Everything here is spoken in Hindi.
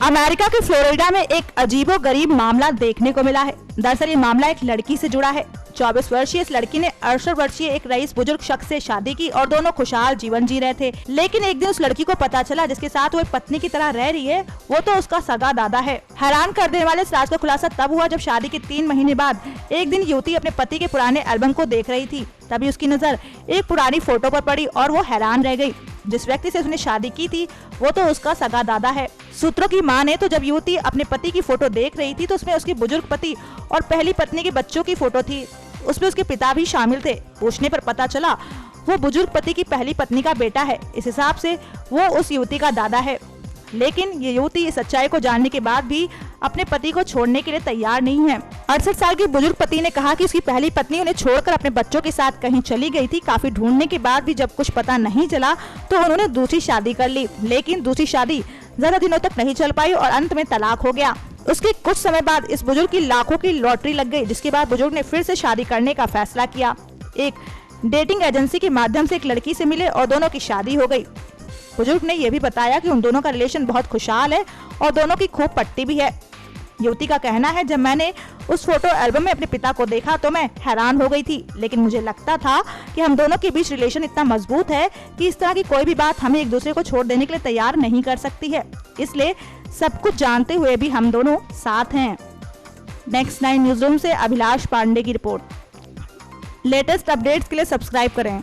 अमेरिका के फ्लोरिडा में एक अजीबोगरीब मामला देखने को मिला है। दरअसल ये मामला एक लड़की से जुड़ा है। 24 वर्षीय इस लड़की ने 68 वर्षीय एक रईस बुजुर्ग शख्स से शादी की और दोनों खुशहाल जीवन जी रहे थे। लेकिन एक दिन उस लड़की को पता चला जिसके साथ वो एक पत्नी की तरह रह रही है, वो तो उसका सगा दादा है। हैरान कर देने वाले इस राज का खुलासा तब हुआ जब शादी के 3 महीने बाद एक दिन युवती अपने पति के पुराने एल्बम को देख रही थी। तभी उसकी नजर एक पुरानी फोटो पर पड़ी और वो हैरान रह गई। जिस व्यक्ति से उसने शादी की थी वो तो उसका सगा दादा है। सूत्रों की माने तो जब युवती अपने पति की फोटो देख रही थी तो उसमें उसके बुजुर्ग पति और पहली पत्नी के बच्चों की फोटो थी। उसमें उसके पिता भी शामिल थे। पूछने पर पता चला वो बुजुर्ग पति की पहली पत्नी का बेटा है। इस हिसाब से वो उस युवती का दादा है। लेकिन ये युवती इस सच्चाई को जानने के बाद भी अपने पति को छोड़ने के लिए तैयार नहीं है। 68 साल के बुजुर्ग पति ने कहा कि उसकी पहली पत्नी उन्हें छोड़कर अपने बच्चों के साथ कहीं चली गई थी। काफी ढूंढने के बाद भी जब कुछ पता नहीं चला तो उन्होंने दूसरी शादी कर ली। लेकिन दूसरी शादी ज्यादा दिनों तक नहीं चल पाई और अंत में तलाक हो गया। उसके कुछ समय बाद इस बुजुर्ग की लाखों की लॉटरी लग गई, जिसके बाद बुजुर्ग ने फिर से शादी करने का फैसला किया। एक डेटिंग एजेंसी के माध्यम से एक लड़की से मिले और दोनों की शादी हो गई। बुजुर्ग ने यह भी बताया कि उन दोनों का रिलेशन बहुत खुशहाल है और दोनों की खूब पटती भी है। युवती का कहना है, जब मैंने उस फोटो एल्बम में अपने पिता को देखा तो मैं हैरान हो गई थी, लेकिन मुझे लगता था कि हम दोनों के बीच रिलेशन इतना मजबूत है कि इस तरह की कोई भी बात हमें एक दूसरे को छोड़ देने के लिए तैयार नहीं कर सकती है। इसलिए सब कुछ जानते हुए भी हम दोनों साथ हैं। नेक्स्ट 9 न्यूज़ रूम से अभिलाष पांडे की रिपोर्ट। लेटेस्ट अपडेट्स के लिए सब्सक्राइब करें।